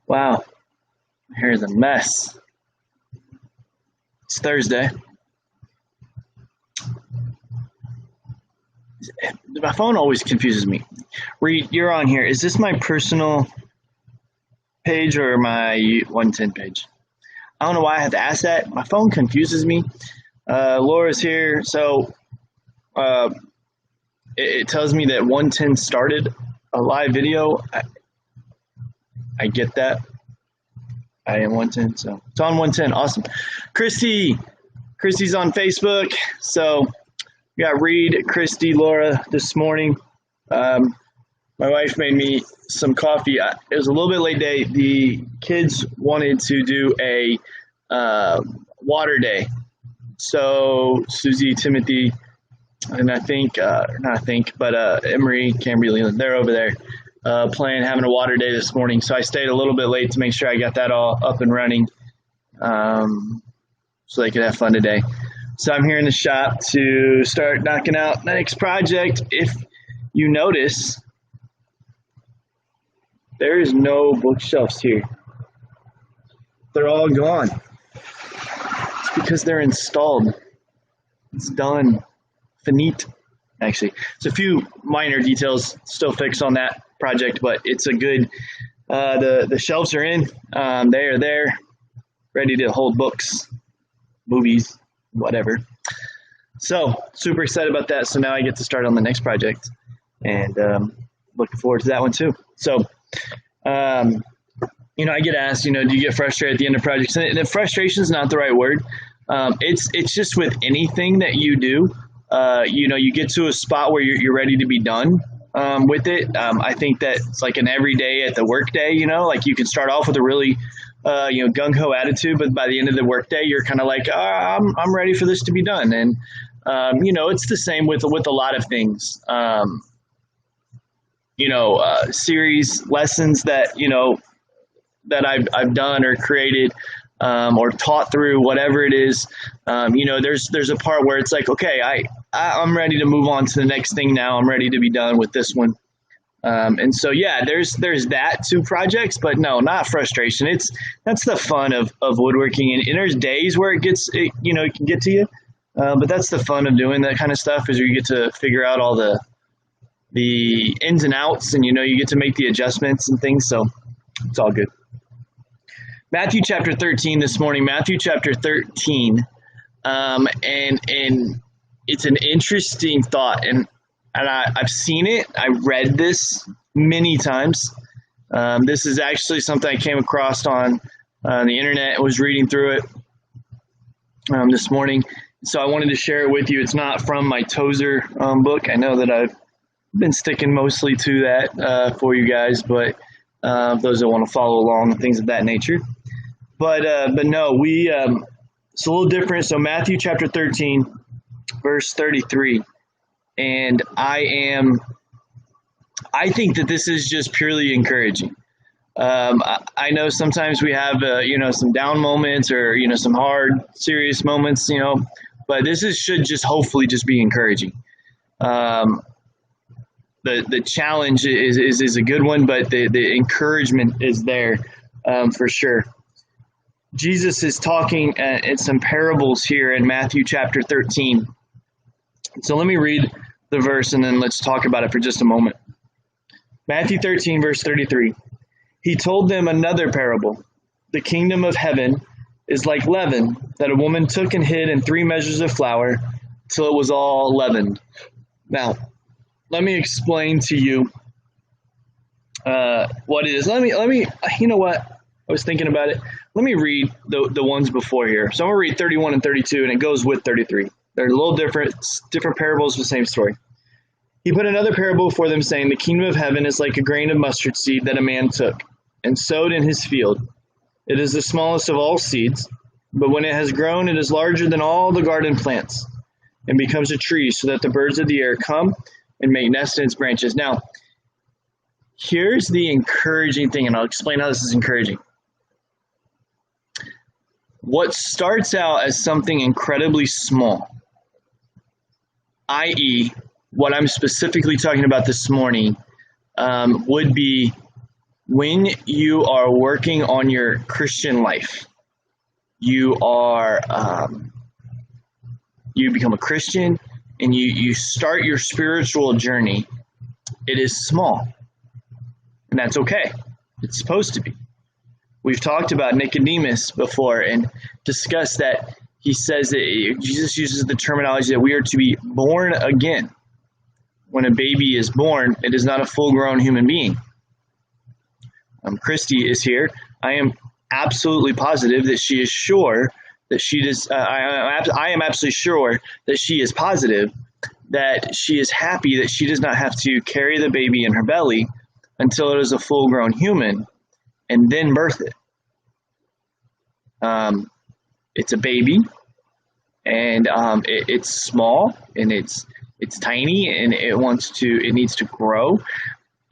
Wow, my hair is a mess. It's Thursday. My phone always confuses me. Reed, you're on here. Is this my personal page or my 110 page? I don't know why I have to ask that. My phone confuses me. Laura's here, so uh, it tells me that 110 started a live video. I get that. I am 110, so it's on 110. Awesome. Christy's on Facebook. So we got Reed, Christy, Laura this morning. My wife made me some coffee. It was a little bit late day. The kids wanted to do a water day. So Susie, Timothy, and Emery, Cambry, Leland, they're over there having a water day this morning. So I stayed a little bit late to make sure I got that all up and running so they could have fun today. So I'm here in the shop to start knocking out the next project. If you notice, there is no bookshelves here. They're all gone. It's because they're installed. It's done. Finite. Actually, it's a few minor details still fixed on that project, but it's a good, the shelves are in. They are there, ready to hold books, movies, whatever. So super excited about that. So now I get to start on the next project, and looking forward to that one too. So, I get asked, do you get frustrated at the end of projects? And the frustration is not the right word. It's just with anything that you do. You get to a spot where you're ready to be done with it. I think that it's like an everyday at the work day, like you can start off with a really, gung-ho attitude, but by the end of the work day, you're kind of like, I'm ready for this to be done. And, it's the same with a lot of things, series, lessons that, that I've done or created, or taught through, whatever it is. There's a part where it's like, okay, I'm ready to move on to the next thing now. I'm ready to be done with this one. And so, yeah, there's that to projects, but no, not frustration. That's the fun of woodworking. And there's days where it can get to you. But that's the fun of doing that kind of stuff, is you get to figure out all the ins and outs, and, you get to make the adjustments and things. So it's all good. Matthew chapter 13 this morning, Matthew chapter 13. And it's an interesting thought, and I've seen it. I read this many times. This is actually something I came across on the internet. I was reading through it this morning, so I wanted to share it with you. It's not from my Tozer book. I know that I've been sticking mostly to that for you guys, but those that want to follow along and things of that nature. But no, it's a little different. So Matthew chapter 13, verse 33. And I think that this is just purely encouraging. I know sometimes we have, some down moments or, some hard, serious moments, but should just hopefully just be encouraging. The challenge is a good one, but the encouragement is there for sure. Jesus is talking in some parables here in Matthew chapter 13. So let me read the verse and then let's talk about it for just a moment. Matthew 13, verse 33. He told them another parable. The kingdom of heaven is like leaven that a woman took and hid in 3 measures of flour till it was all leavened. Now, let me explain to you what it is. Let me, you know what? I was thinking about it. Let me read the ones before here. So I'm going to read 31 and 32, and it goes with 33. They're a little different parables, the same story. He put another parable before them, saying, the kingdom of heaven is like a grain of mustard seed that a man took and sowed in his field. It is the smallest of all seeds, but when it has grown, it is larger than all the garden plants and becomes a tree, so that the birds of the air come and make nests in its branches. Now, here's the encouraging thing, and I'll explain how this is encouraging. What starts out as something incredibly small, i.e., what I'm specifically talking about this morning, would be when you are working on your Christian life, you are you become a Christian and you start your spiritual journey. It is small, and that's okay. It's supposed to be. We've talked about Nicodemus before and discussed that he says that Jesus uses the terminology that we are to be born again. When a baby is born, it is not a full-grown human being. Christy is here. I am absolutely positive that she is sure that she does. I am absolutely sure that she is positive that she is happy that she does not have to carry the baby in her belly until it is a full-grown human and then birth it. It's a baby, and it's small, and it's tiny, and it needs to grow,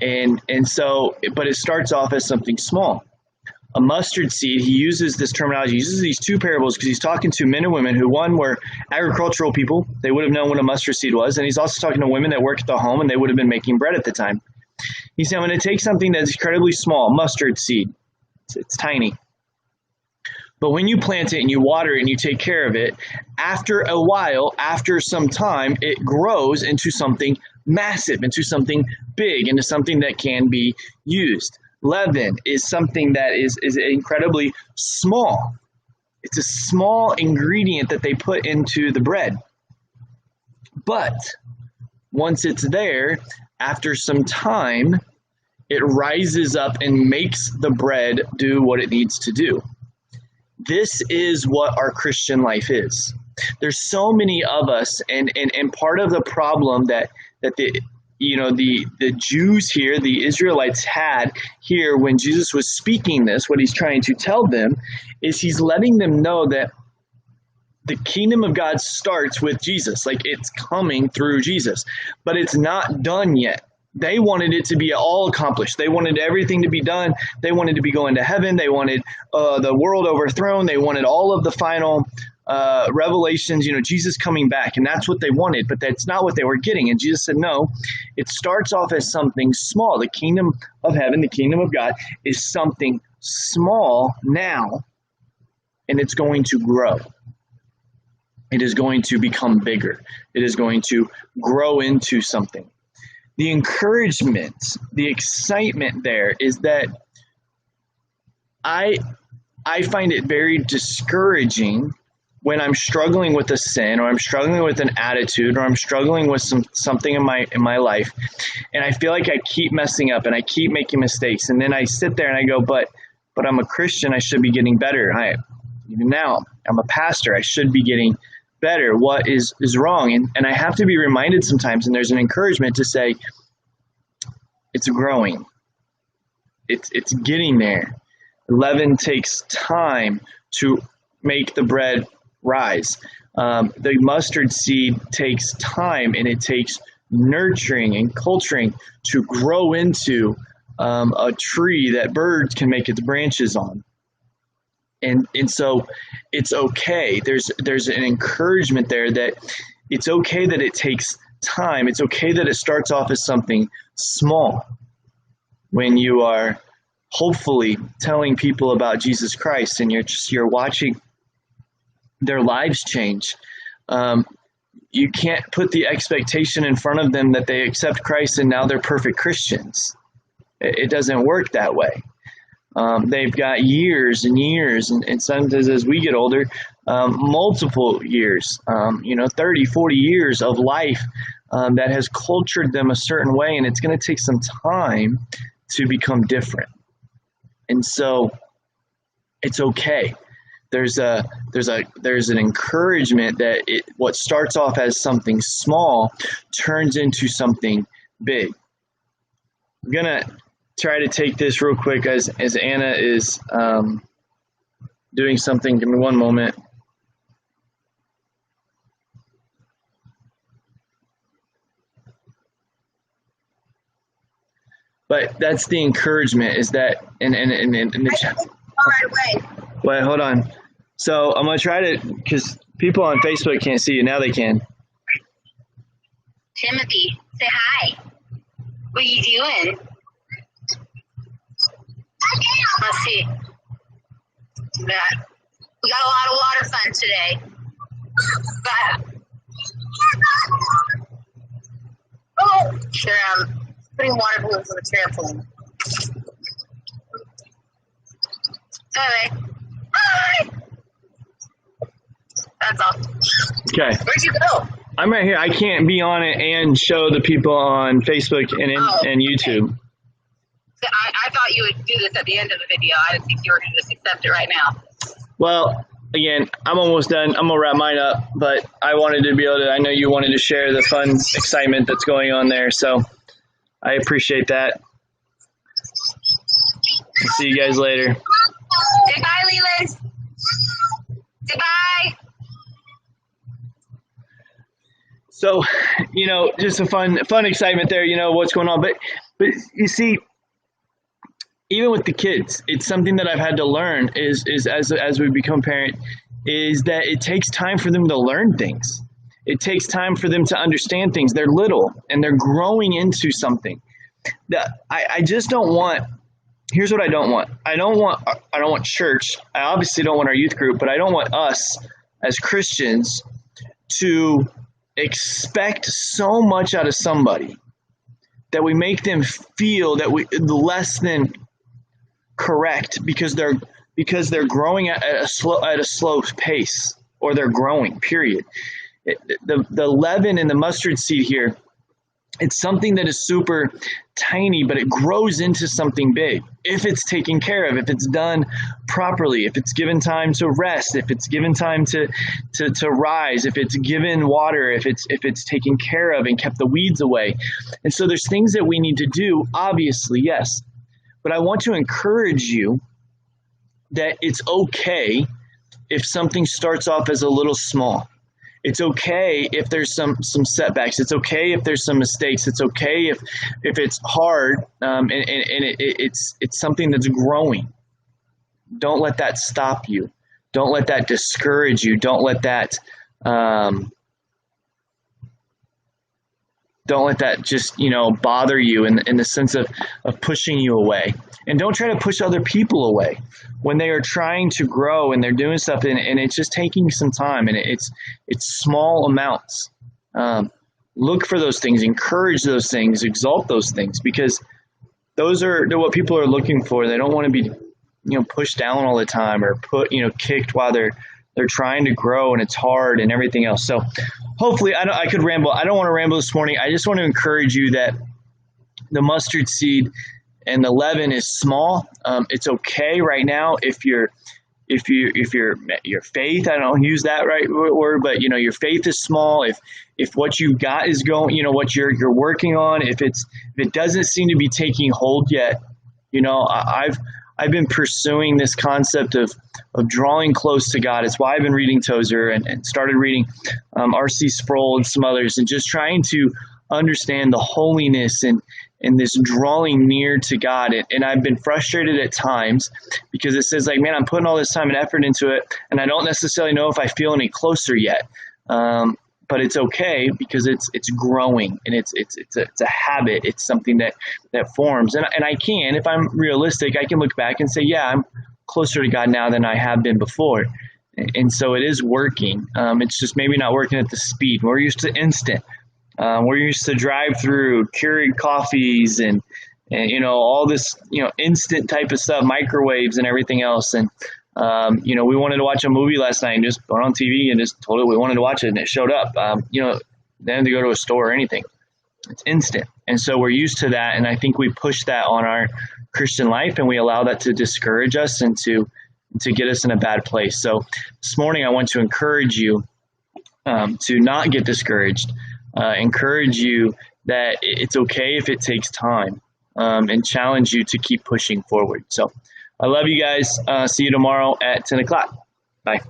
and so, but it starts off as something small. A mustard seed, he uses this terminology, he uses these two parables because he's talking to men and women who, one, were agricultural people. They would have known what a mustard seed was, and he's also talking to women that work at the home, and they would have been making bread at the time. He said, I'm going to take something that's incredibly small, mustard seed. It's tiny. But when you plant it and you water it and you take care of it, after a while, after some time, it grows into something massive, into something big, into something that can be used. Leaven is something that is incredibly small. It's a small ingredient that they put into the bread. But once it's there, after some time, it rises up and makes the bread do what it needs to do. This is what our Christian life is. There's so many of us, and part of the problem that the Jews here, the Israelites had here when Jesus was speaking this, what he's trying to tell them is he's letting them know that the kingdom of God starts with Jesus, like it's coming through Jesus, but it's not done yet. They wanted it to be all accomplished. They wanted everything to be done. They wanted to be going to heaven. They wanted the world overthrown. They wanted all of the final revelations, Jesus coming back. And that's what they wanted, but that's not what they were getting. And Jesus said, no, it starts off as something small. The kingdom of heaven, the kingdom of God is something small now, and it's going to grow. It is going to become bigger. It is going to grow into something. The encouragement, the excitement there is that I find it very discouraging when I'm struggling with a sin, or I'm struggling with an attitude, or I'm struggling with something in my life, and I feel like I keep messing up and I keep making mistakes, and then I sit there and I go, but I'm a Christian, I should be getting better. Even now, I'm a pastor, I should be getting better. What is wrong? And I have to be reminded sometimes, and there's an encouragement to say, it's growing. It's getting there. Leaven takes time to make the bread rise. The mustard seed takes time, and it takes nurturing and culturing to grow into a tree that birds can make its branches on. And so it's okay. There's an encouragement there that it's okay that it takes time. It's okay that it starts off as something small when you are hopefully telling people about Jesus Christ and you're watching their lives change. You can't put the expectation in front of them that they accept Christ and now they're perfect Christians. It doesn't work that way. They've got years and years, and sometimes as we get older, multiple years, 30, 40 years of life that has cultured them a certain way, and it's going to take some time to become different. And so it's okay. There's an encouragement that what starts off as something small turns into something big. I'm going to try to take this real quick as Anna is doing something. Give me one moment. But that's the encouragement, is that in the chat. Wait, hold on. So I'm gonna try to, because people on Facebook can't see you. Now they can. Timothy, say hi. What are you doing? Let's see. We got a lot of water fun today. But, oh, sure, I'm putting water balloons on the trampoline. Anyway, bye. That's all. Okay. Where'd you go? I'm right here. I can't be on it and show the people on Facebook and YouTube. Okay. I thought you would do this at the end of the video. I didn't think you were going to just accept it right now. Well, again, I'm almost done. I'm going to wrap mine up, but I wanted to be able to, I know you wanted to share the fun excitement that's going on there, so I appreciate that. I'll see you guys later. Say bye, Leland. Say bye. So, you know, just a fun excitement there, you know, what's going on. But you see, even with the kids, it's something that I've had to learn is as we become parent, is that it takes time for them to learn things. It takes time for them to understand things. They're little and they're growing into something. I just don't want, here's what I don't want. I don't want church. I obviously don't want our youth group, but I don't want us as Christians to expect so much out of somebody that we make them feel that we less than correct because they're growing at a slow pace, or they're growing, period. The leaven in the mustard seed here, it's something that is super tiny, but it grows into something big if it's taken care of, if it's done properly, if it's given time to rest, if it's given time to rise, if it's given water, if it's taken care of and kept the weeds away. And so there's things that we need to do, obviously, yes. But I want to encourage you that it's okay if something starts off as a little small. It's okay if there's some setbacks. It's okay if there's some mistakes. It's okay if it's hard and it's something that's growing. Don't let that stop you. Don't let that discourage you. Don't let that just, you know, bother you in the sense of pushing you away. And don't try to push other people away when they are trying to grow and they're doing stuff and it's just taking some time and it's small amounts. Look for those things, encourage those things, exalt those things, because they're what people are looking for. They don't want to be, you know, pushed down all the time or kicked while they're trying to grow and it's hard and everything else. So hopefully I could ramble. I don't want to ramble this morning. I just want to encourage you that the mustard seed and the leaven is small. It's okay right now if your faith, I don't use that right word, but you know, your faith is small. If what you got is going, you know, what you're working on, if it doesn't seem to be taking hold yet, you know, I've been pursuing this concept of drawing close to God. It's why I've been reading Tozer and started reading R.C. Sproul and some others, and just trying to understand the holiness and this drawing near to God. And I've been frustrated at times because it says, like, man, I'm putting all this time and effort into it, and I don't necessarily know if I feel any closer yet. But it's okay because it's growing and it's a habit. It's something that forms. And I can, if I'm realistic, I can look back and say, yeah, I'm closer to God now than I have been before. And so it is working. It's just maybe not working at the speed. We're used to instant. We're used to drive-through, Keurig coffees, and you know, all this, you know, instant type of stuff, microwaves and everything else. And you know, we wanted to watch a movie last night and just put on TV and just told it we wanted to watch it, and it showed up. You know, they didn't have to go to a store or anything. It's instant. And so we're used to that, and I think we push that on our Christian life, and we allow that to discourage us and to get us in a bad place. So this morning I want to encourage you to not get discouraged. Encourage you that it's okay if it takes time, and challenge you to keep pushing forward. So I love you guys. See you tomorrow at 10 o'clock. Bye.